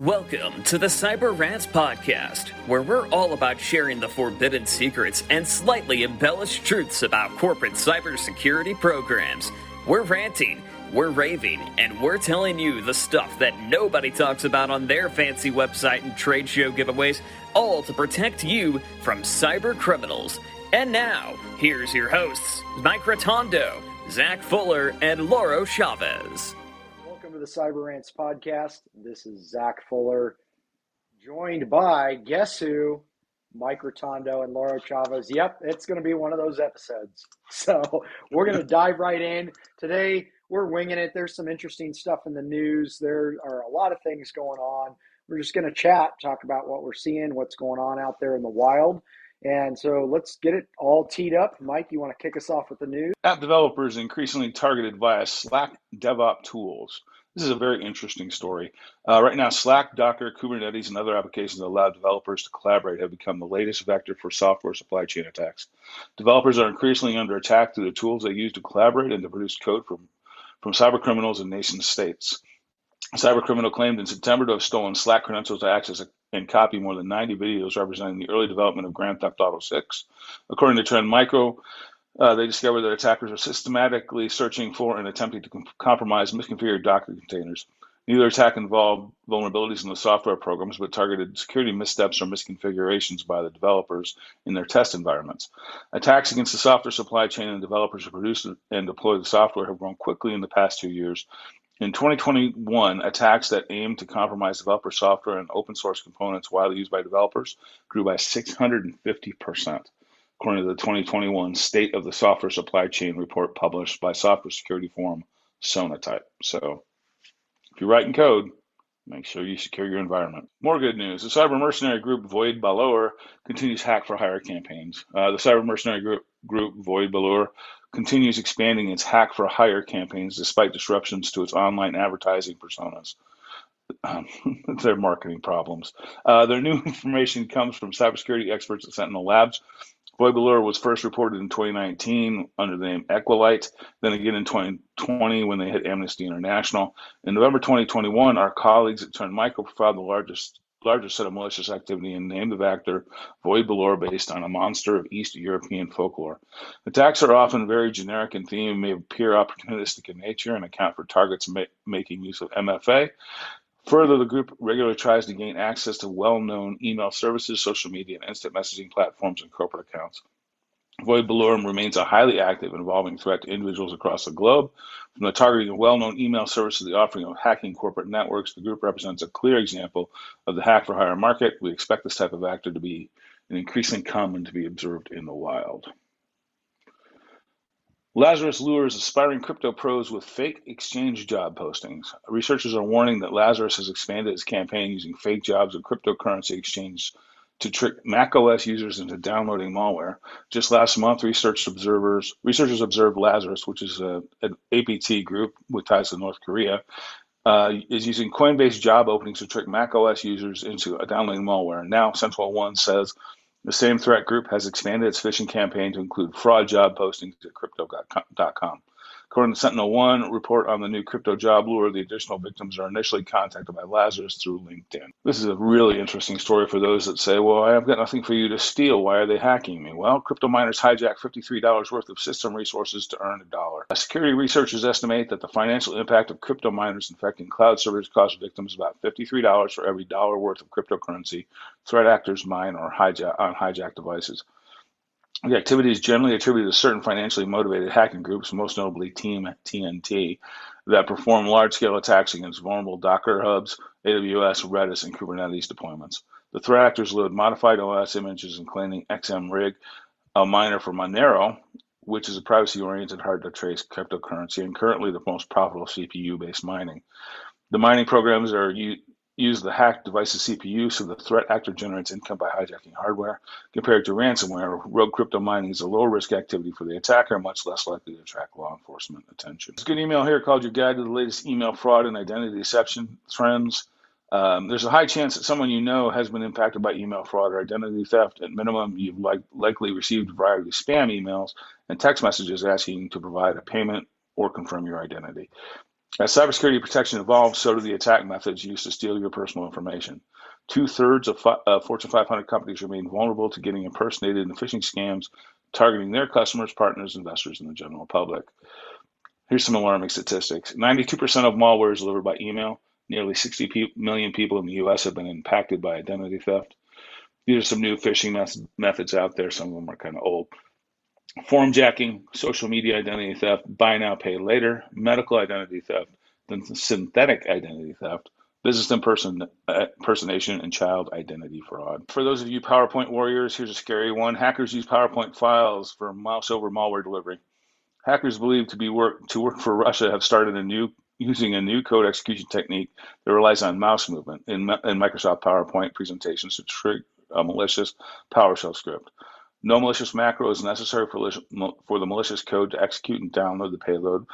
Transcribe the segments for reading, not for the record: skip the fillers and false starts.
Welcome to the Cyber Rants Podcast, where we're all about sharing the forbidden secrets and slightly embellished truths about corporate cybersecurity programs. We're ranting, we're raving, and we're telling you the stuff that nobody talks about on their fancy website and trade show giveaways, all to protect you from cyber criminals. And now, here's your hosts, Mike Rotondo, Zach Fuller, and Lauro Chavez. Welcome to the Cyber Rants Podcast. This is Zach Fuller, joined by, guess who? Mike Rotondo and Lauro Chavez. Yep, it's going to be one of those episodes. So we're going to dive right in. Today, we're winging it. There's some interesting stuff in the news. There are a lot of things going on. We're just going to chat, talk about what we're seeing, what's going on out there in the wild. And so let's get it all teed up. Mike, you want to kick us off with the news? App developers increasingly targeted via Slack DevOps tools. This is a very interesting story. Right now, Slack, Docker, Kubernetes, and other applications that allow developers to collaborate have become the latest vector for software supply chain attacks. Developers are increasingly under attack through the tools they use to collaborate and to produce code from cyber criminals and nation states. A cyber criminal claimed in September to have stolen Slack credentials to access and copy more than 90 videos representing the early development of Grand Theft Auto 6. According to Trend Micro, they discovered that attackers are systematically searching for and attempting to compromise misconfigured Docker containers. Neither attack involved vulnerabilities in the software programs, but targeted security missteps or misconfigurations by the developers in their test environments. Attacks against the software supply chain and developers who produce and deploy the software have grown quickly in the past 2 years. In 2021, attacks that aimed to compromise developer software and open source components widely used by developers grew by 650%. According to the 2021 State of the Software Supply Chain report published by software security forum Sonatype. So if you're writing code, make sure you secure your environment. More good news. The cyber mercenary group Void Balleur continues hack for hire campaigns. The cyber mercenary group Void Balleur continues expanding its hack for hire campaigns despite disruptions to its online advertising personas. Their marketing problems. Their new information comes from cybersecurity experts at Sentinel Labs. Void Balleur was first reported in 2019 under the name Equalite, then again in 2020 when they hit Amnesty International. In November 2021, our colleagues at Trend Micro profiled the largest set of malicious activity and named the vector Void Balleur based on a monster of East European folklore. Attacks are often very generic in theme, may appear opportunistic in nature, and account for targets making use of MFA. Further, the group regularly tries to gain access to well-known email services, social media, and instant messaging platforms and corporate accounts. Void Balleur remains a highly active and evolving threat to individuals across the globe. From the targeting of well-known email services to the offering of hacking corporate networks, the group represents a clear example of the hack for hire market. We expect this type of actor to be an increasingly common to be observed in the wild. Lazarus lures aspiring crypto pros with fake exchange job postings. Researchers are warning that Lazarus has expanded its campaign using fake jobs of cryptocurrency exchange to trick macOS users into downloading malware. Just last month, researchers observed Lazarus, which is an APT group with ties to North Korea, is using Coinbase job openings to trick macOS users into downloading malware. Now, Central One says the same threat group has expanded its phishing campaign to include fraud job postings at crypto.com. According to Sentinel One report on the new crypto job lure, the additional victims are initially contacted by Lazarus through LinkedIn. This is a really interesting story for those that say, well, I've got nothing for you to steal. Why are they hacking me? Well, crypto miners hijacked $53 worth of system resources to earn $1. Security researchers estimate that the financial impact of crypto miners infecting cloud servers cost victims about $53 for every dollar worth of cryptocurrency threat actors mine or hijack devices. The activity is generally attributed to certain financially motivated hacking groups, most notably Team TNT, that perform large-scale attacks against vulnerable Docker hubs, AWS, Redis, and Kubernetes deployments. The threat actors load modified OS images and claiming XMRig, a miner for Monero, which is a privacy-oriented, hard-to-trace cryptocurrency and currently the most profitable CPU-based mining. The mining programs are use the hacked device's CPU, so the threat actor generates income by hijacking hardware. Compared to ransomware, rogue crypto mining is a low-risk activity for the attacker, much less likely to attract law enforcement attention. It's a good email here called Your Guide to the Latest Email Fraud and Identity Deception Trends. There's a high chance that someone you know has been impacted by email fraud or identity theft. At minimum, you've likely received a variety of spam emails and text messages asking you to provide a payment or confirm your identity. As cybersecurity protection evolves, so do the attack methods used to steal your personal information. Two-thirds of Fortune 500 companies remain vulnerable to getting impersonated in phishing scams, targeting their customers, partners, investors, and the general public. Here's some alarming statistics. 92% of malware is delivered by email. Nearly 60 million people in the US have been impacted by identity theft. These are some new phishing methods out there. Some of them are kind of old. Form jacking, social media identity theft, buy now, pay later, medical identity theft, then synthetic identity theft, business impersonation, and child identity fraud. For those of you PowerPoint warriors, here's a scary one. Hackers use PowerPoint files for mouse over malware delivery. Hackers believed to work for Russia have started using a new code execution technique that relies on mouse movement in Microsoft PowerPoint presentations to trigger a malicious PowerShell script. No malicious macro is necessary for the malicious code to execute and download the payload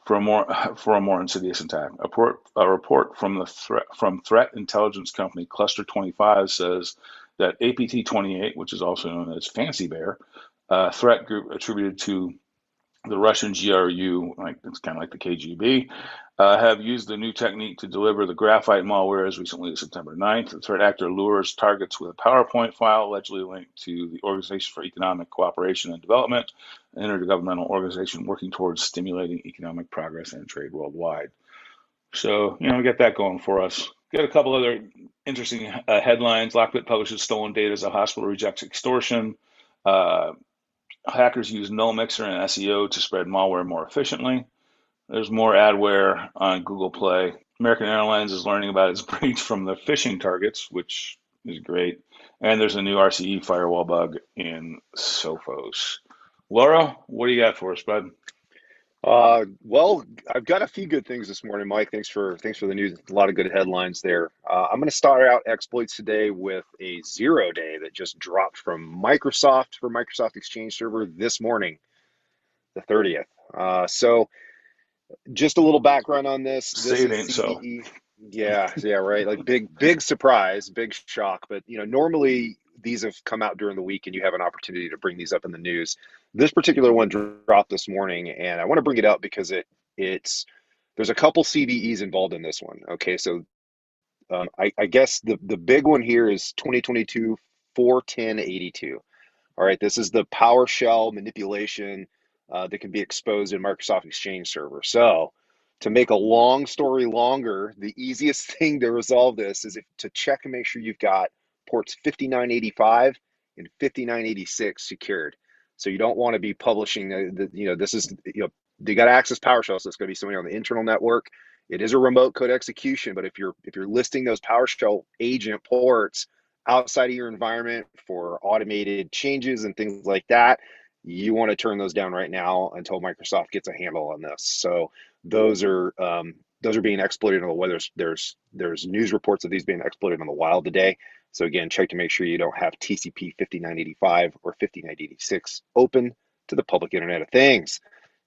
for a more insidious attack. A report from threat intelligence company Cluster 25 says that APT28, which is also known as Fancy Bear, threat group attributed to the Russian GRU, it's kind of like the KGB, have used the new technique to deliver the graphite malware as recently as September 9th. The threat actor lures targets with a PowerPoint file allegedly linked to the Organization for Economic Cooperation and Development, an intergovernmental organization working towards stimulating economic progress and trade worldwide. So, we get that going for us. Got a couple other interesting headlines. Lockbit publishes stolen data as a hospital rejects extortion. Hackers use null mixer and SEO to spread malware more efficiently. There's more adware on Google Play. American Airlines is learning about its breach from the phishing targets, which is great. And there's a new RCE firewall bug in Sophos. Laura, what do you got for us, bud? Well, I've got a few good things this morning, Mike. Thanks for the news. A lot of good headlines there. I'm going to start out exploits today with a 0-day that just dropped from Microsoft for Microsoft Exchange Server this morning, the 30th. So just a little background on this. This Say it is ain't so. CVE. Yeah, right. Like big surprise, big shock. But normally these have come out during the week, and you have an opportunity to bring these up in the news. This particular one dropped this morning, and I want to bring it up because it's there's a couple CVEs involved in this one. Okay, so I guess the big one here is 2022 41082. All right, this is the PowerShell manipulation that can be exposed in Microsoft Exchange Server. So, to make a long story longer, the easiest thing to resolve this is to check and make sure you've got ports 5985 and 5986 secured. So you don't want to be publishing this is you got to access PowerShell, so it's going to be somebody on the internal network. It is a remote code execution, but if you're listing those PowerShell agent ports outside of your environment for automated changes and things like that, you want to turn those down right now until Microsoft gets a handle on this. So those are being exploited on the weather. There's news reports of these being exploited on the wild today. So again, check to make sure you don't have TCP 5985 or 5986 open to the public Internet of Things.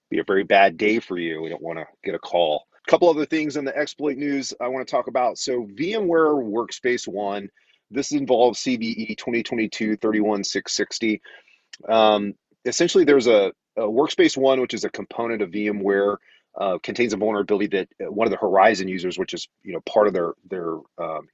Be a very bad day for you. We don't want to get a call. A couple other things in the exploit news I want to talk about. So VMware Workspace ONE. This involves CVE 2022-31660. Essentially, there's a Workspace ONE, which is a component of VMware, contains a vulnerability that one of the Horizon users, which is part of their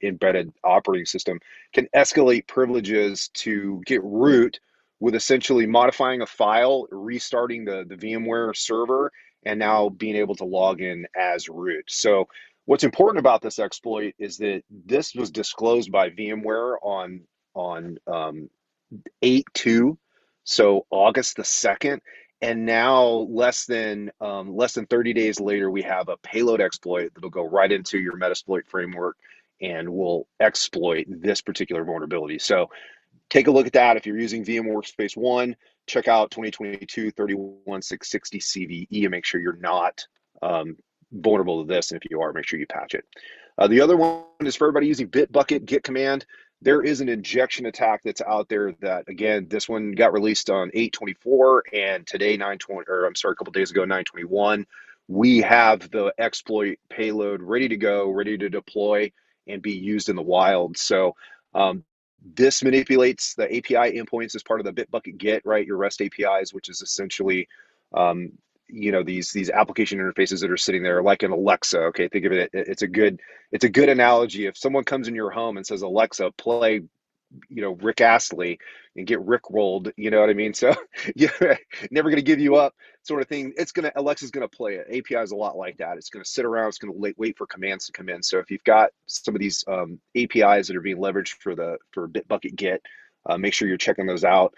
embedded operating system, can escalate privileges to get root with essentially modifying a file, restarting the VMware server, and now being able to log in as root. So what's important about this exploit is that this was disclosed by VMware on 8/2, so August the 2nd, and now less than 30 days later, we have a payload exploit that'll go right into your Metasploit framework and will exploit this particular vulnerability. So take a look at that. If you're using VMware Workspace ONE, check out 2022-31660 CVE and make sure you're not vulnerable to this. And if you are, make sure you patch it. The other one is for everybody using Bitbucket Git command. There is an injection attack that's out there that, again, this one got released on 8/24, and today, a couple days ago, 9/21, we have the exploit payload ready to go, ready to deploy and be used in the wild. So this manipulates the API endpoints as part of the Bitbucket Git, right? Your REST APIs, which is essentially these application interfaces that are sitting there like an Alexa. Okay, think of it. It's a good analogy. If someone comes in your home and says, Alexa, play Rick Astley and get Rick rolled, you know what I mean? So yeah, never going to give you up sort of thing. Alexa's going to play it. API is a lot like that. It's going to sit around. It's going to wait for commands to come in. So if you've got some of these APIs that are being leveraged for Bitbucket Git, make sure you're checking those out.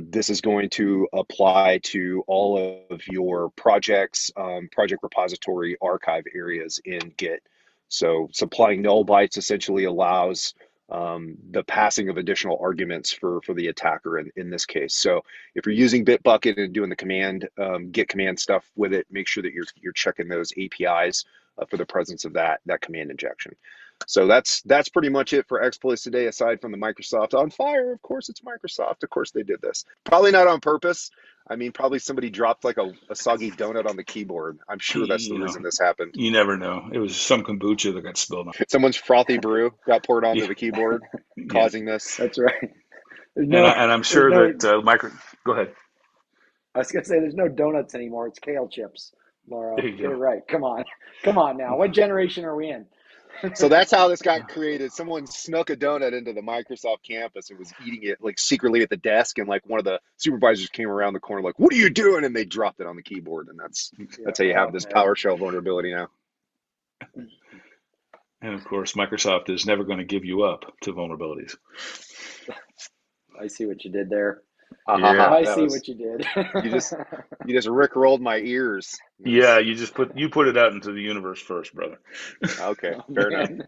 This is going to apply to all of your projects, project repository archive areas in Git. So supplying null bytes essentially allows the passing of additional arguments for the attacker in this case. So if you're using Bitbucket and doing the command Git command stuff with it, make sure that you're checking those APIs for the presence of that command injection. So that's pretty much it for exploits today, aside from the Microsoft on fire. Of course, it's Microsoft. Of course they did this. Probably not on purpose. I mean, probably somebody dropped like a soggy donut on the keyboard. I'm sure that's the reason this happened. You never know. It was some kombucha that got spilled on. Someone's frothy brew got poured onto the keyboard, causing this. That's right. And I'm sure that Go ahead. I was going to say there's no donuts anymore. It's kale chips, Laura. You're right. Come on now. What generation are we in? So that's how this got created. Someone snuck a donut into the Microsoft campus and was eating it like secretly at the desk, and like one of the supervisors came around the corner like, "What are you doing?" And they dropped it on the keyboard, and that's how you have this PowerShell vulnerability now. And of course, Microsoft is never going to give you up to vulnerabilities. I see what you did there. I see what you did. you just rickrolled my ears. Yeah, you put it out into the universe first, brother. Okay, fair enough.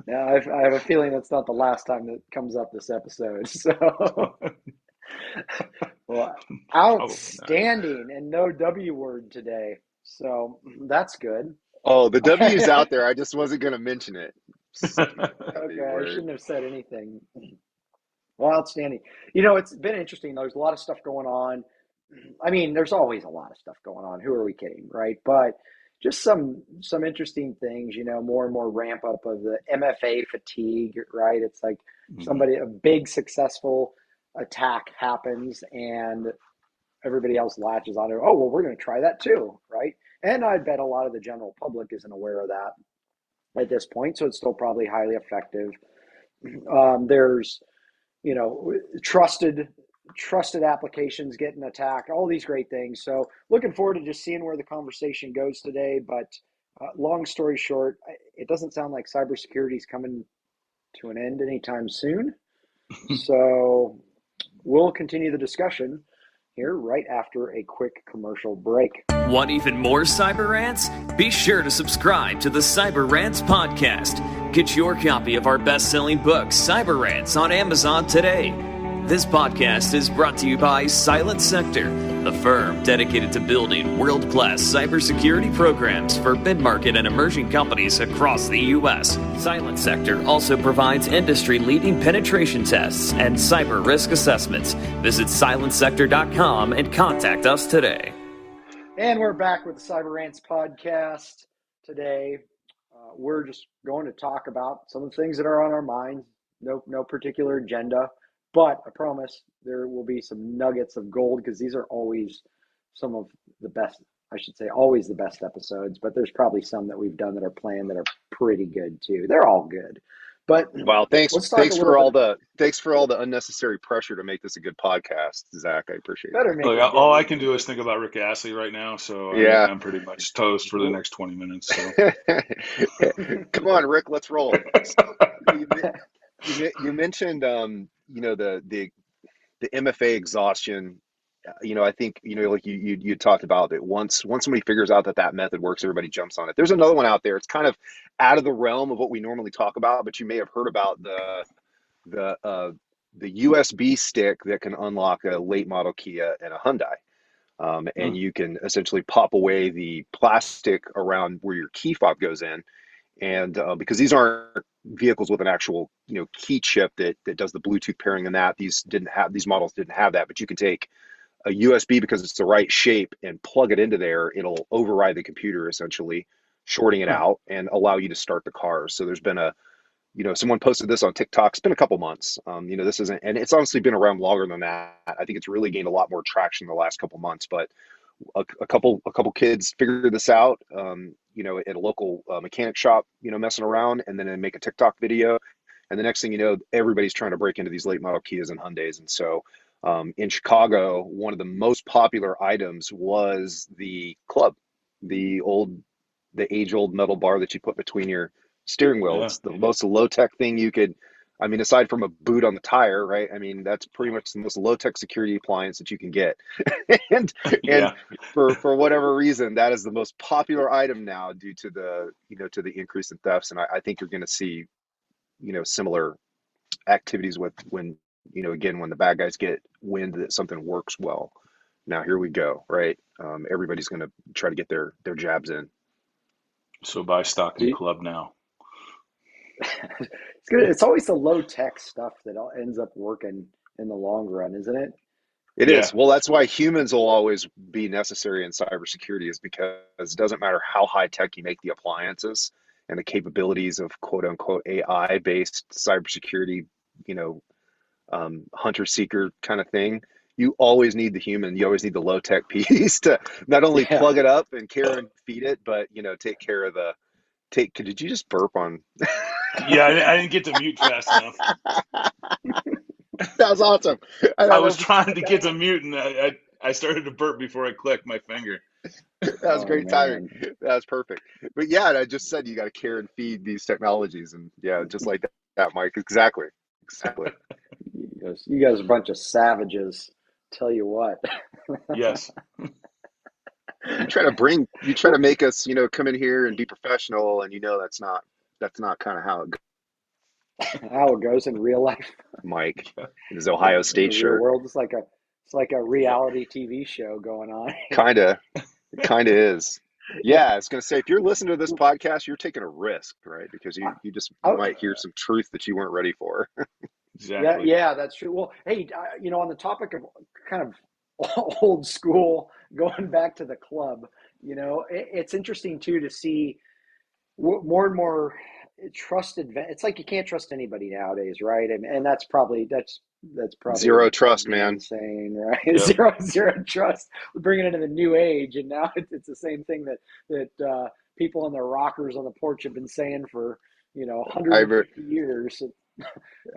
Now I have a feeling that's not the last time that comes up this episode. So, well, outstanding and no W word today. So that's good. Oh, the W's out there. I just wasn't going to mention it. Okay, I shouldn't have said anything. Well, outstanding. It's been interesting. There's a lot of stuff going on. I mean, there's always a lot of stuff going on. Who are we kidding, right? But just some interesting things, more and more ramp up of the MFA fatigue, right? It's like a big successful attack happens and everybody else latches on to, oh, well, we're going to try that too, right? And I bet a lot of the general public isn't aware of that at this point, so it's still probably highly effective. There's trusted applications getting attacked, all these great things. So looking forward to just seeing where the conversation goes today. But long story short, it doesn't sound like cybersecurity is coming to an end anytime soon. So we'll continue the discussion here right after a quick commercial break. Want even more Cyber Rants? Be sure to subscribe to the Cyber Rants podcast. Get your copy of our best-selling book, Cyber Rants, on Amazon today. This podcast is brought to you by Silent Sector, a firm dedicated to building world-class cybersecurity programs for mid-market and emerging companies across the U.S. Silent Sector also provides industry-leading penetration tests and cyber risk assessments. Visit silentsector.com and contact us today. And we're back with the Cyber Rants podcast today. We're just going to talk about some of the things that are on our minds. No particular agenda. But I promise there will be some nuggets of gold because these are always some of the best, I should say always the best episodes, but there's probably some that we've done that are planned that are pretty good too. They're all good. But wow, thanks for all the unnecessary pressure to make this a good podcast, Zach. I appreciate it. Look, all I can do is think about Rick Astley right now, so yeah. I'm pretty much toast for the next 20 minutes. So. Come on, Rick, let's roll. You mentioned the MFA exhaustion. I think like you talked about it. Once somebody figures out that method works, everybody jumps on it. There's another one out there. It's kind of out of the realm of what we normally talk about, but you may have heard about the USB stick that can unlock a late model Kia and a Hyundai, and you can essentially pop away the plastic around where your key fob goes in. And because these aren't vehicles with an actual key chip that does the Bluetooth pairing and that these models didn't have that, but you can take a USB because it's the right shape and plug it into there. It'll override the computer, essentially shorting it out and allow you to start the car. So there's been someone posted this on TikTok. It's been a couple months. This isn't, and it's honestly been around longer than that. I think it's really gained a lot more traction in the last couple months, but a couple kids figured this out, at a local mechanic shop, messing around, and then they make a TikTok video, and the next thing you know, everybody's trying to break into these late model Kias and Hyundais. And so in Chicago, one of the most popular items was the club, the age old metal bar that you put between your steering wheel. Yeah. It's the most low tech thing you could. I mean, aside from a boot on the tire, right? I mean, that's pretty much the most low tech security appliance that you can get. and Yeah. for whatever reason, that is the most popular item now due to the increase in thefts. And I think you're going to see similar activities with when again, when the bad guys get wind that something works well. Now here we go, right? Everybody's going to try to get their jabs in. So buy stock in Club now. It's good. It's always the low tech stuff that ends up working in the long run, isn't it? It is. Well, that's why humans will always be necessary in cybersecurity, is because it doesn't matter how high tech you make the appliances and the capabilities of quote unquote AI based cybersecurity, hunter seeker kind of thing. You always need the human. You always need the low tech piece to not only plug it up and care and feed it, but take care of Did you just burp on? Yeah, I didn't get to mute fast enough. That was awesome. I was trying to get to mute, and I started to burp before I clicked my finger. That was great timing. That was perfect. But yeah, I just said you got to care and feed these technologies, and yeah, just like that, Mike. Exactly. You guys are a bunch of savages. Tell you what. Yes. You try to make us, come in here and be professional, and that's not kind of how it goes in real life. Mike, in his Ohio State shirt. Real world, it's like a reality TV show going on. Kinda is. Yeah, I was gonna say, if you're listening to this podcast, you're taking a risk, right? Because you might hear some truth that you weren't ready for. Exactly. Yeah, that's true. Well, hey, on the topic of kind of old school, going back to the club, it's interesting too to see more and more trusted. It's like you can't trust anybody nowadays, right? And that's probably Zero trust, man. Insane, right? Yep. Zero trust. We're bringing it into the new age, and now it's the same thing that people in their rockers on the porch have been saying for 150 years.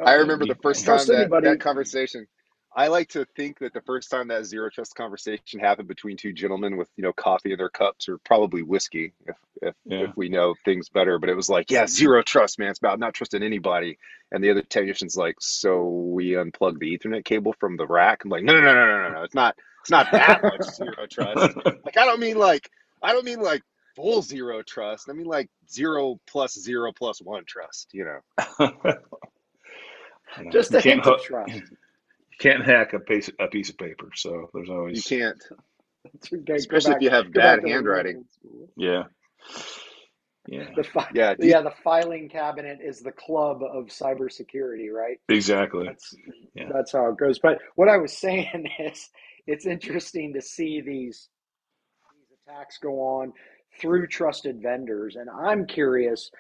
I remember the first time that conversation. I like to think that the first time that zero trust conversation happened between two gentlemen with coffee in their cups, or probably whiskey, if we know things better. But it was like, yeah, zero trust, man. It's about not trusting anybody. And the other technician's like, so we unplug the Ethernet cable from the rack. I'm like, no. It's not that much zero trust. Like I don't mean like full zero trust. I mean like 0 plus 0 plus 1 trust. Just a hint of trust. You can't hack a piece of paper, so there's always you can't, especially if you have bad handwriting. Yeah. The filing cabinet is the club of cybersecurity, right? Exactly. That's how it goes. But what I was saying is, it's interesting to see these attacks go on through trusted vendors, and I'm curious.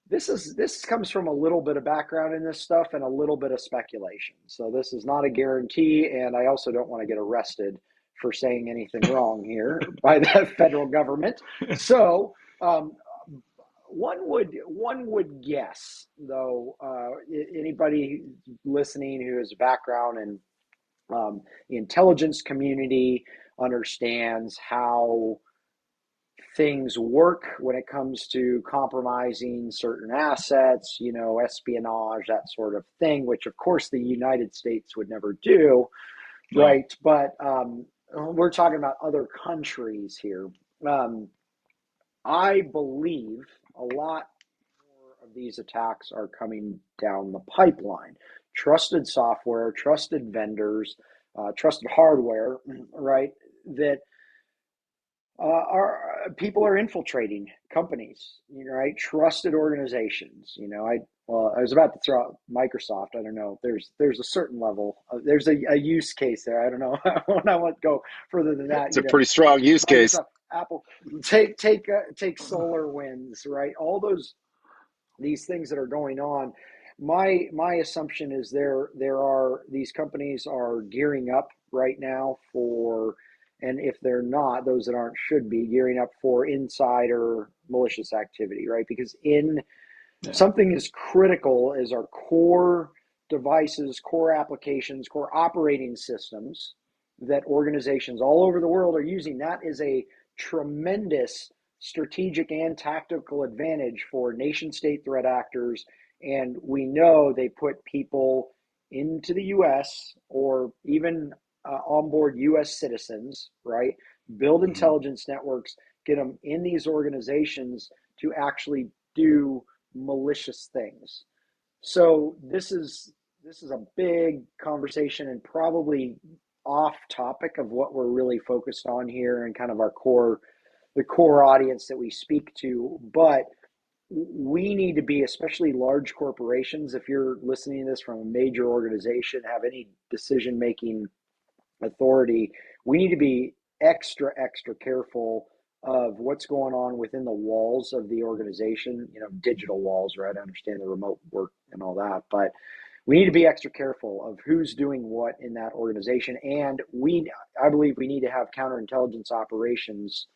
This comes from a little bit of background in this stuff and a little bit of speculation. So this is not a guarantee, and I also don't want to get arrested for saying anything wrong here by the federal government. So one would guess, though, anybody listening who has a background in the intelligence community understands how things work when it comes to compromising certain assets, espionage, that sort of thing, which of course the United States would never do, right? But we're talking about other countries here. I believe a lot more of these attacks are coming down the pipeline. Trusted software, trusted vendors, trusted hardware, right? That people are infiltrating companies, right? Trusted organizations. I was about to throw out Microsoft. I don't know. There's a certain level. There's a use case there. I don't know. I want to go further than that. It's a pretty strong use case. Apple, take SolarWinds, right? All these things that are going on. My assumption is these companies are gearing up right now for And if they're not, those that aren't should be gearing up for insider malicious activity, right? Because something as critical as our core devices, core applications, core operating systems that organizations all over the world are using, that is a tremendous strategic and tactical advantage for nation state threat actors. And we know they put people into the US or even onboard US citizens, right? Build intelligence networks, get them in these organizations to actually do malicious things. So this is a big conversation and probably off topic of what we're really focused on here and kind of the core audience that we speak to. But we need to be, especially large corporations, if you're listening to this from a major organization, have any decision making authority, we need to be extra careful of what's going on within the walls of the organization, digital walls, right? I understand the remote work and all that, but we need to be extra careful of who's doing what in that organization. And I believe we need to have counterintelligence operations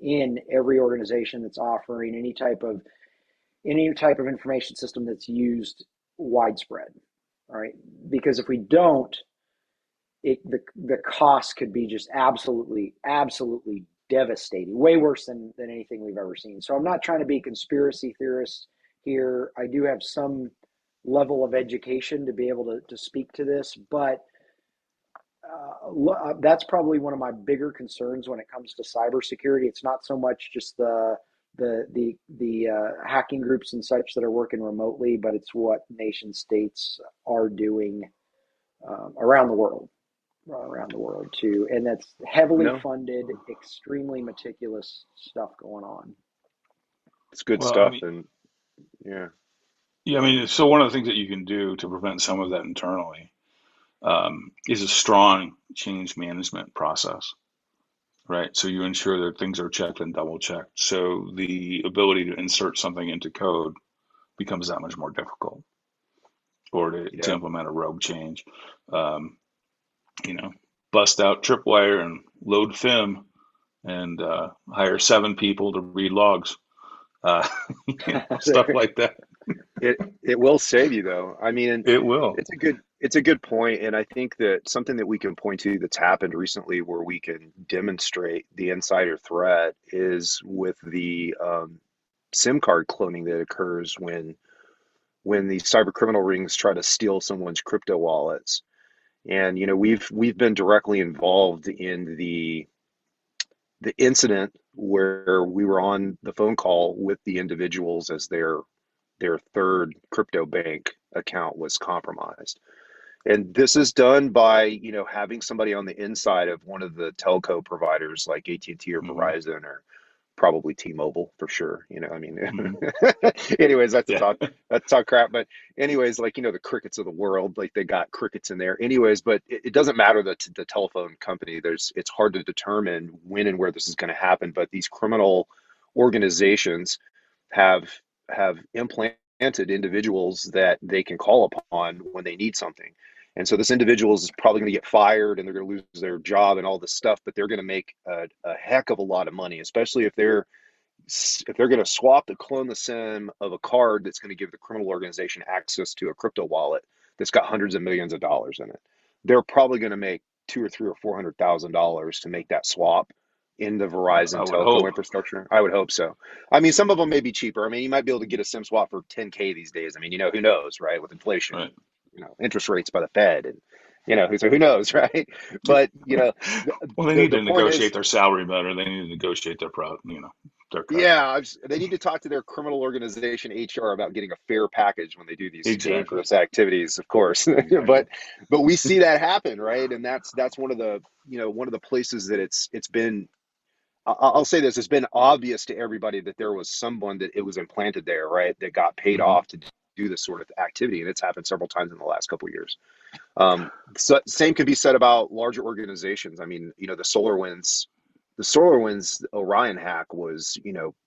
in every organization that's offering any type of information system that's used widespread, all right? Because if we don't, the cost could be just absolutely devastating, way worse than anything we've ever seen. So I'm not trying to be a conspiracy theorist here. I do have some level of education to be able to speak to this, but that's probably one of my bigger concerns when it comes to cybersecurity. It's not so much just the hacking groups and such that are working remotely, but it's what nation states are doing around the world too, and that's heavily funded, extremely meticulous stuff going on. It's good stuff. And yeah, I mean, so one of the things that you can do to prevent some of that internally is a strong change management process, right? So you ensure that things are checked and double checked. So the ability to insert something into code becomes that much more difficult, or to implement a rogue change. Bust out tripwire and load FIM and hire 7 people to read logs, stuff like that. It will save you, though. I mean, it will. It's a good point, and I think that something that we can point to that's happened recently where we can demonstrate the insider threat is with the SIM card cloning that occurs when these cyber criminal rings try to steal someone's crypto wallets. And we've been directly involved in the incident where we were on the phone call with the individuals as their third crypto bank account was compromised. And this is done by having somebody on the inside of one of the telco providers like AT&T or Verizon or probably T-Mobile for sure. Anyways, that's talk crap. But anyways, the crickets of the world, like they got crickets in there. Anyways, but it doesn't matter the telephone company. It's hard to determine when and where this is going to happen. But these criminal organizations have implanted individuals that they can call upon when they need something. And so this individual is probably going to get fired and they're going to lose their job and all this stuff, but they're going to make a heck of a lot of money, especially if they're going to swap clone the SIM of a card that's going to give the criminal organization access to a crypto wallet that's got hundreds of millions of dollars in it. They're probably going to make $200,000 or $400,000 to make that swap in the Verizon telco infrastructure. I would hope so. I mean, some of them may be cheaper. I mean, you might be able to get a SIM swap for $10K these days. I mean, who knows, right? With inflation. Right. Interest rates by the Fed, and so who knows, right? But well, they need to negotiate their salary better. They need to negotiate their their cut. Yeah, they need to talk to their criminal organization HR about getting a fair package when they do these dangerous activities, of course. but we see that happen, right? And that's one of the one of the places that it's been. I'll say this: it's been obvious to everybody that there was someone that it was implanted there, right? That got paid off to do this sort of activity, and it's happened several times in the last couple of years. So same can be said about larger organizations. I mean, the SolarWinds Orion hack was,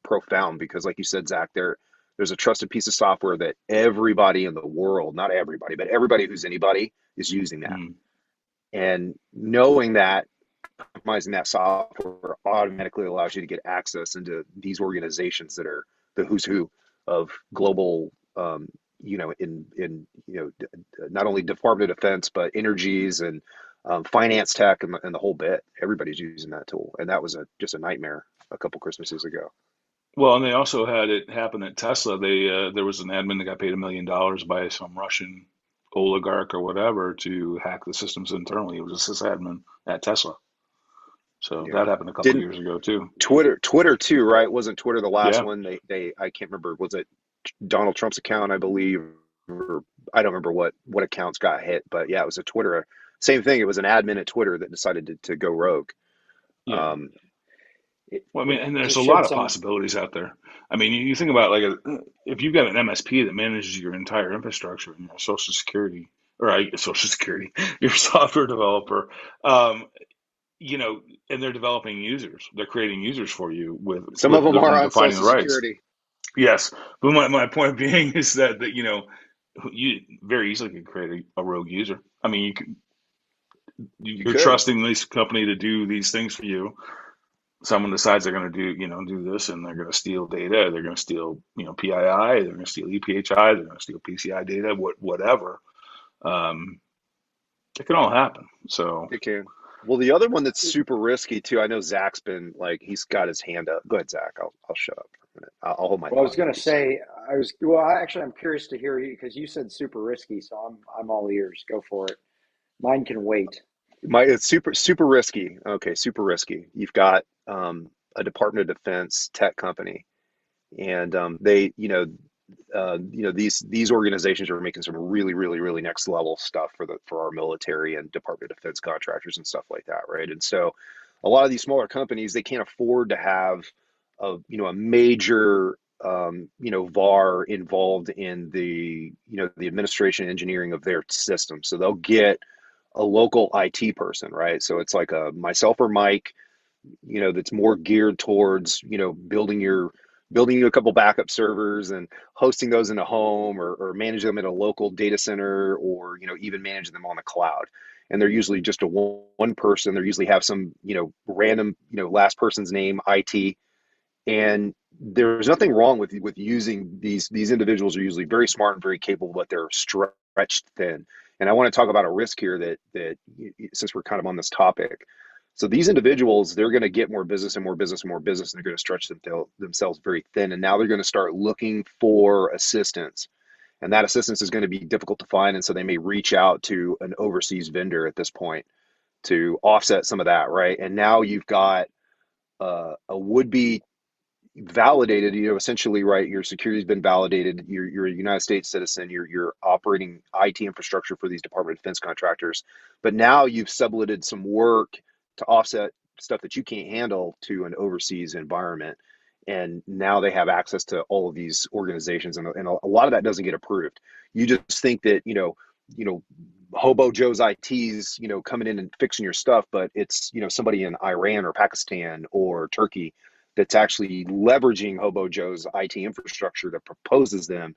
profound because, like you said, Zach, there's a trusted piece of software that everybody in the world, not everybody, but everybody who's anybody is using that. And knowing that customizing that software automatically allows you to get access into these organizations that are the who's who of global, not only Department of Defense, but energies and finance tech and the whole bit. Everybody's using that tool. And that was just a nightmare a couple Christmases ago. Well, and they also had it happen at Tesla. There was an admin that got paid $1 million by some Russian oligarch or whatever to hack the systems internally. It was a sysadmin at Tesla. So Yeah. that happened a couple of Didn't years ago too. Twitter too, right? Wasn't Twitter the last Yeah. one? I can't remember. Was it Donald Trump's account, I believe, or I don't remember what accounts got hit, but yeah, it was a Twitter. Same thing. It was an admin at Twitter that decided to go rogue. Yeah. Um, Well, I mean, and To there's a shed lot of some, possibilities out there. I mean, you think about if you've got an MSP that manages your entire infrastructure and your Social Security, or Social Security, your software developer, um, and they're developing users, they're creating users for you some of them are and on defining the Social rights. Security. Yes, but my point being is that you very easily could create a rogue user. I mean, You you're could. trusting this company to do these things for you. Someone decides they're going to do this, and they're going to steal data. They're going to steal, PII. They're going to steal EPHI. They're going to steal PCI data. Whatever. Um, it can all happen. So It can. Well, the other one that's super risky too. I know Zach's been like he's got his hand up. Go ahead, Zach. I'll shut up for a minute. I'll hold my well, I was thought going here. to You say. say, I'm curious to hear you because you said super risky, so I'm all ears. Go for it. Mine can wait. It's super risky. Okay, super risky. You've got a Department of Defense tech company, and they, these organizations are making some really, really, really next level stuff for our military and Department of Defense contractors and stuff like that, right? And so, a lot of these smaller companies they can't afford to have a major VAR involved in the administration and engineering of their system. So they'll get a local IT person, right? So it's like a myself or Mike, that's more geared towards, building you a couple backup servers and hosting those in a home or manage them in a local data center or, even manage them on the cloud. And they're usually just a one person. They usually have some, random, last person's name, IT. And there's nothing wrong with using these individuals are usually very smart and very capable, but they're stretched thin. And I want to talk about a risk here that since we're kind of on this topic. So these individuals, they're going to get more business and more business and more business, and they're going to stretch themselves very thin. And now they're going to start looking for assistance. And that assistance is going to be difficult to find. And so they may reach out to an overseas vendor at this point to offset some of that, right? And now you've got a would-be validated, essentially, right? Your security's been validated. You're a United States citizen. You're operating IT infrastructure for these Department of Defense contractors. But now you've subletted some work to offset stuff that you can't handle to an overseas environment. And now they have access to all of these organizations, and a lot of that doesn't get approved. You just think that Hobo Joe's IT's coming in and fixing your stuff, but it's somebody in Iran or Pakistan or Turkey that's actually leveraging Hobo Joe's IT infrastructure that proposes them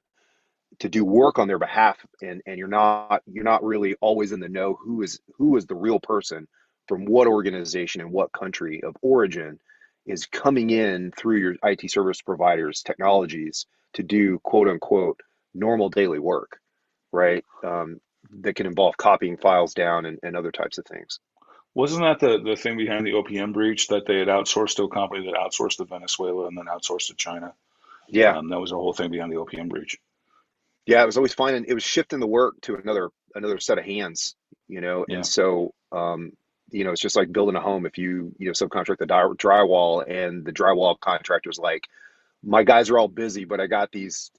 to do work on their behalf, and you're not really always in the know who is the real person from what organization and what country of origin is coming in through your IT service providers technologies to do quote unquote normal daily work, right? That can involve copying files down and other types of things. wasn't that the thing behind the OPM breach that they had outsourced to a company that outsourced to Venezuela and then outsourced to China? Yeah, That was the whole thing behind the OPM breach. yeah, it was always finding it was shifting the work to another set of hands, and Yeah. so it's just like building a home. If you subcontract the drywall and the drywall contractor's like, my guys are all busy, but I got these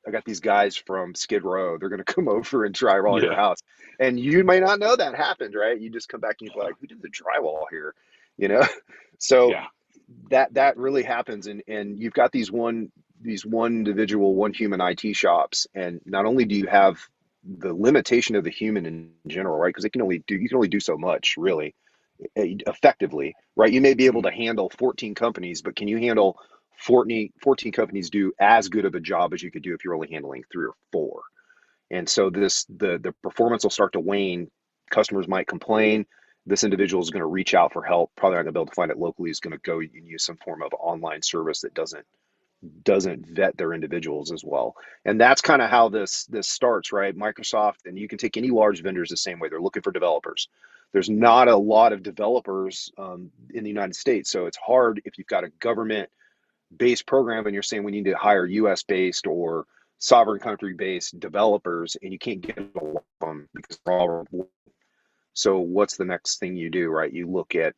guys from Skid Row. They're gonna come over and drywall your Yeah. house, and you may not know that happened, right? You just come back and you're like, who did the drywall here, you know? So Yeah. that really happens, and you've got these one individual, one human IT shops, and not only do you have the limitation of the human in general, right? Because you can only do so much, really, effectively, right? You may be able Mhm. to handle 14 companies, but can you handle 14 companies do as good of a job as you could do if you're only handling 3 or 4? And so the performance will start to wane. Customers might complain. this individual is going to reach out for help, probably not going to be able to find it locally, is going to go and use some form of online service that doesn't vet their individuals as well. And that's kind of how this starts, right? Microsoft, and you can take any large vendors the same way. They're looking for developers. There's not a lot of developers in the United States, so it's hard if you've got a government-based program and you're saying we need to hire U.S.-based or sovereign country-based developers, and you can't get a lot of them because they're all. So what's the next thing you do, right? You look at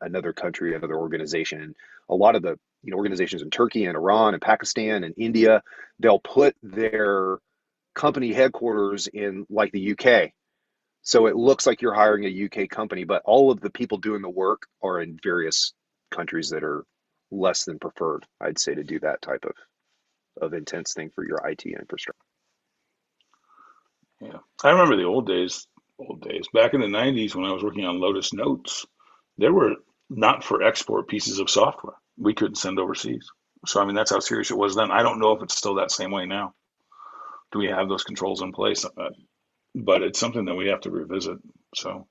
another country, another organization. And a lot of the organizations in Turkey and Iran and Pakistan and India, they'll put their company headquarters in like the UK. So it looks like you're hiring a UK company, but all of the people doing the work are in various countries that are less than preferred, I'd say, to do that type of intense thing for your IT infrastructure. Yeah, I remember the old days. Old days back in the 90s when I was working on Lotus Notes, there were not for export pieces of software we couldn't send overseas. So I mean that's how serious it was then. I don't know if it's still that same way now. Do we have those controls in place? But it's something that we have to revisit. So,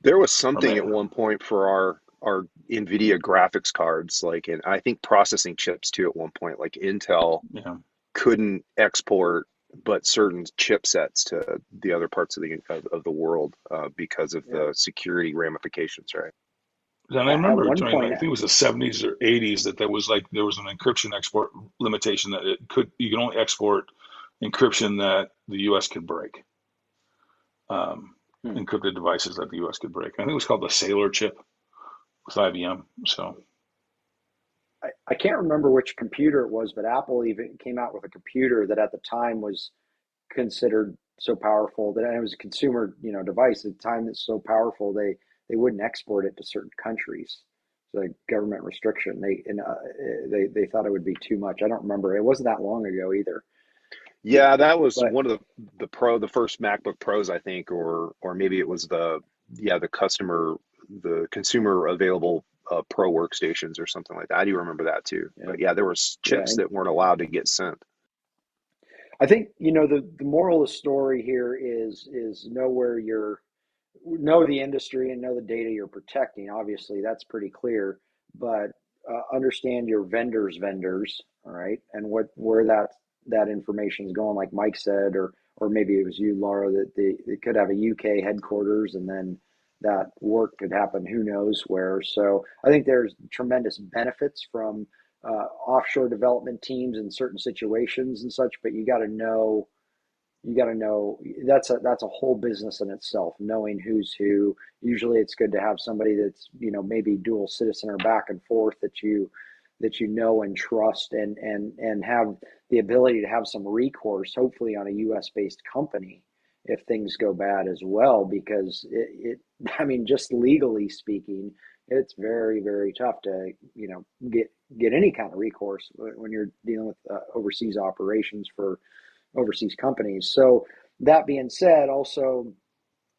There was or something at maybe, one point for our NVIDIA graphics cards, like, and I think processing chips too at one point, like Intel yeah. couldn't export but certain chipsets to the other parts of the world because of Yeah. the security ramifications, right? And I At remember one during, I point, think it was the 70s or 80s, that there was an encryption export limitation that you can only export encryption that the U.S. could break. Um, hmm, Encrypted devices that the U.S. could break. I think it was called the Sailor chip with IBM. So, I can't remember which computer it was, but Apple even came out with a computer that at the time was considered so powerful that it was a consumer, device at the time that's so powerful they wouldn't export it to certain countries. So like government restriction. They thought it would be too much. I don't remember. It wasn't that long ago either. Yeah, that was But one of the first MacBook Pros, I think, or maybe it was the consumer available Pro workstations or something like that. I do remember that too. yeah, But yeah, there was yeah. chips that weren't allowed to get sent. I think the moral of the story here is know the industry and know the data you're protecting. Obviously, that's pretty clear, but understand your vendors, all right, and where that information is going. Like Mike said, or maybe it was you, Laura, that they could have a UK headquarters, and then that work could happen who knows where. So I think there's tremendous benefits from offshore development teams in certain situations and such, but you got to know that's a whole business in itself, knowing who's who. Usually it's good to have somebody that's maybe dual citizen or back and forth that you know and trust, and have the ability to have some recourse, hopefully on a US based company if things go bad as well, because I mean, just legally speaking, it's very, very tough to get any kind of recourse when you're dealing with overseas operations for overseas companies. So that being said, also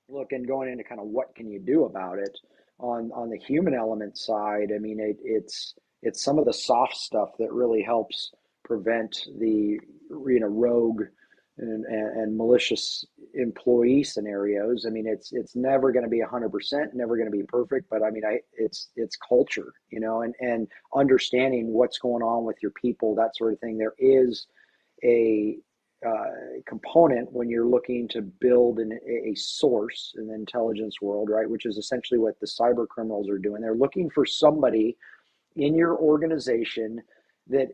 look and going into kind of what can you do about it on the human element side. I mean, it's some of the soft stuff that really helps prevent the rogue and malicious employee scenarios. I mean, it's never going to be 100%, never going to be perfect, but I mean, it's culture, and understanding what's going on with your people, that sort of thing. There is a component when you're looking to build a source in the intelligence world, right? Which is essentially what the cyber criminals are doing. They're looking for somebody in your organization that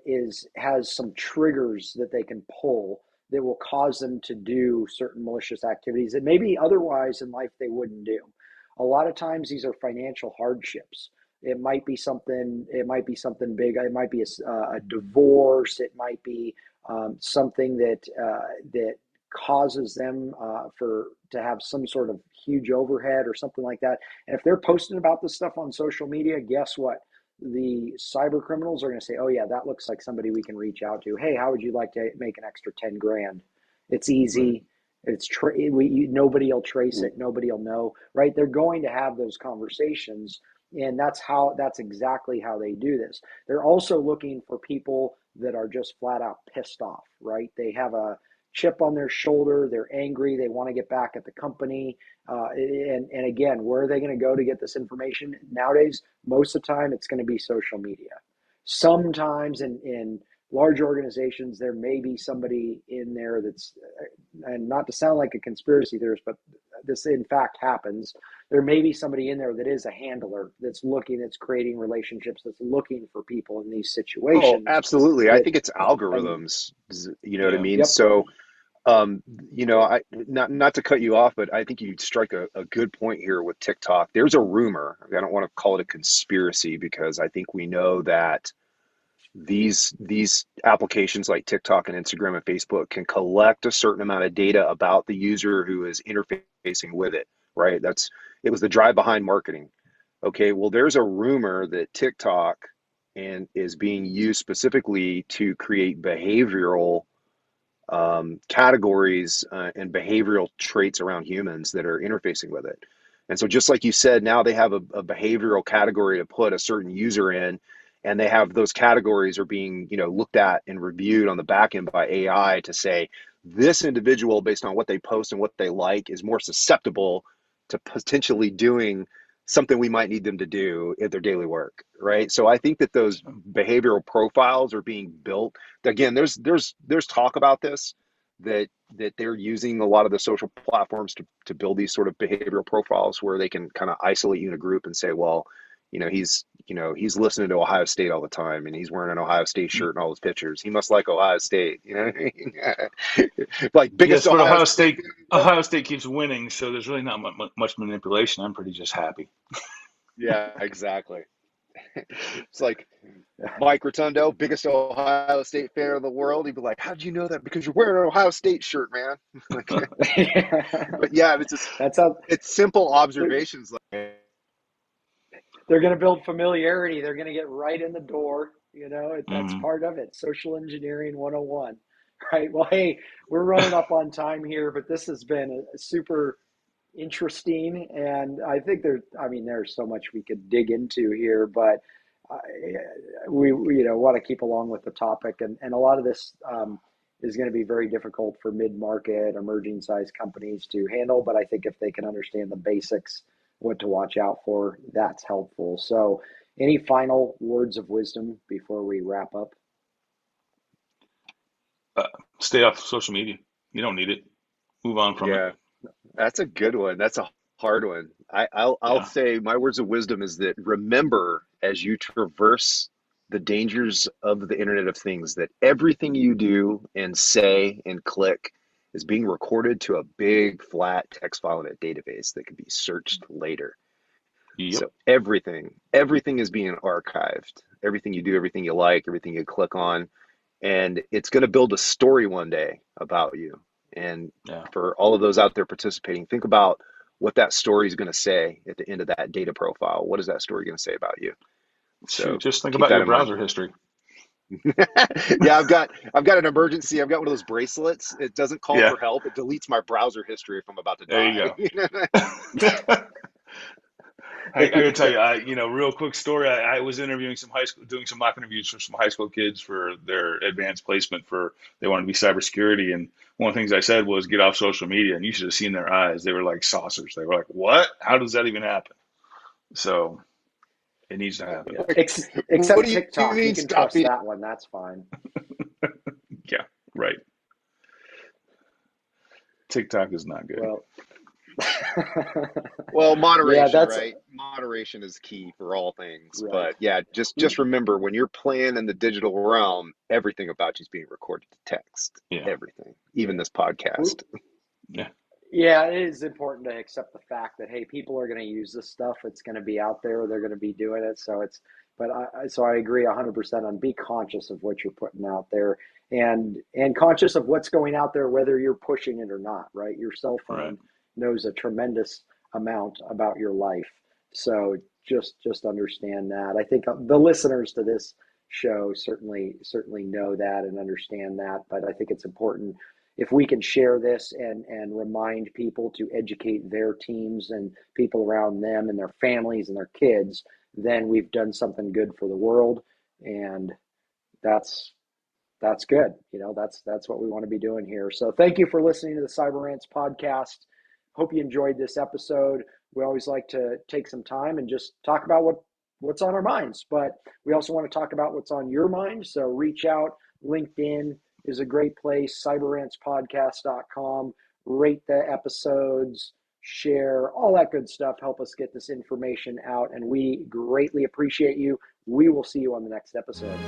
has some triggers that they can pull that will cause them to do certain malicious activities that maybe otherwise in life they wouldn't do. A lot of times these are financial hardships. It might be something. It might be something big. It might be a divorce. It might be something that causes them to have some sort of huge overhead or something like that. And if they're posting about this stuff on social media, guess what? The cyber criminals are going to say, "Oh yeah, that looks like somebody we can reach out to. Hey, how would you like to make an extra 10 grand? It's right. easy. Nobody will trace it. Nobody will know, right? They're going to have those conversations, and that's exactly how they do this. They're also looking for people that are just flat out pissed off, right? chip on their shoulder. They're angry. They want to get back at the company. And again, where are they going to go to get this information? Nowadays, most of the time, it's going to be social media. Sometimes in large organizations, there may be somebody in there that's, and not to sound like a conspiracy theorist, but this in fact happens. There may be somebody in there that is a handler that's creating relationships, that's looking for people in these Oh, situations. absolutely. I think it's And algorithms. You know what I Yeah. mean? yep, So, I not to cut you off, but I think you strike a good point here with TikTok. There's a rumor. I don't want to call it a conspiracy because I think we know that these applications like TikTok and Instagram and Facebook can collect a certain amount of data about the user who is interfacing with it, right? It was the drive behind marketing. Okay, well, there's a rumor that TikTok and is being used specifically to create behavioral categories and behavioral traits around humans that are interfacing with it. And so, just like you said, now they have a behavioral category to put a certain user in, and they have those categories are being, looked at and reviewed on the back end by AI to say this individual, based on what they post and what they like, is more susceptible to potentially doing something we might need them to do in their daily work, right? So I think that those behavioral profiles are being built. Again, there's talk about this that they're using a lot of the social platforms to build these sort of behavioral profiles where they can kind of isolate you in a group and say, well, he's listening to Ohio State all the time and he's wearing an Ohio State shirt in all his pictures. He must like Ohio State, you know what I mean? Like biggest Yes, but Ohio Ohio State keeps winning, so there's really not much manipulation. I'm pretty just happy. Yeah, exactly. It's like Mike Rotundo, biggest Ohio State fan in the world. He'd be like, "How'd you know that? Because you're wearing an Ohio State shirt, man." But yeah, that's how it's simple observations. Like, they're going to build familiarity. They're going to get right in the door. That's Mm. part of it. Social engineering 101. Right. Well, hey, we're running up on time here, but this has been a super interesting. And I think there's so much we could dig into here, but uh, we want to keep along with the topic. And a lot of this is going to be very difficult for mid-market, emerging size companies to handle. But I think if they can understand the basics, what to watch out for, that's helpful. So any final words of wisdom before we wrap up? Uh, Stay off social media. You don't need it. Move on from it. yeah, that's a good one. That's a hard one. I'll Yeah. say my words of wisdom is that remember as you traverse the dangers of the Internet of Things that everything you do and say and click is being recorded to a big flat text file in a database that can be searched later. Yep. So everything is being archived. Everything you do, everything you like, everything you click on, and it's going to build a story one day about you. And Yeah. for all of those out there participating, think about what that story is going to say at the end of that data profile. What is that story going to say about you? Shoot, So just think keep about that your in mind. browser history. Yeah, I've got an emergency. I've got one of those bracelets. It doesn't call Yeah. for help. It deletes my browser history if I'm about to There you die. go. I gotta tell you, real quick story. I was interviewing some high school, doing some mock interviews for some high school kids for their advanced placement for they wanted to be cybersecurity. And one of the things I said was get off social media. And you should have seen their eyes. They were like saucers. They were like, "What? How does that even happen?" So it needs to happen. Yeah. What Except do you TikTok, you mean can stop trust being? that one. That's fine. Yeah, right. TikTok is not good. Well, Well, yeah, moderation, that's right? Moderation is key for all things. right. But yeah, just remember when you're playing in the digital realm, everything about you is being recorded to text. Yeah, Everything, even Yeah. this podcast. yeah, Yeah, it is important to accept the fact that, hey, people are going to use this stuff. It's going to be out there. They're going to be doing it. So I agree 100% on be conscious of what you're putting out there and conscious of what's going out there, whether you're pushing it or not, right? Your cell right. phone knows a tremendous amount about your life. So just understand that. I think the listeners to this show certainly know that and understand that, but I think it's important if we can share this and remind people to educate their teams and people around them and their families and their kids, then we've done something good for the world. And that's That's good. That's what we want to be doing here. So thank you for listening to the Cyber Rants podcast. Hope you enjoyed this episode. We always like to take some time and just talk about what's on our minds, but we also want to talk about what's on your mind. So reach out. LinkedIn is a great place. cyberrantspodcast.com. Rate the episodes, share, all that good stuff. Help us get this information out, and we greatly appreciate you. We will see you on the next episode.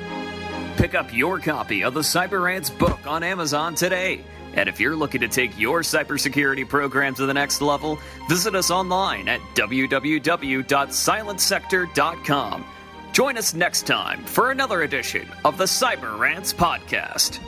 Pick up your copy of the Cyber Rants book on Amazon today. And if you're looking to take your cybersecurity program to the next level, visit us online at www.silentsector.com. Join us next time for another edition of the Cyber Rants podcast.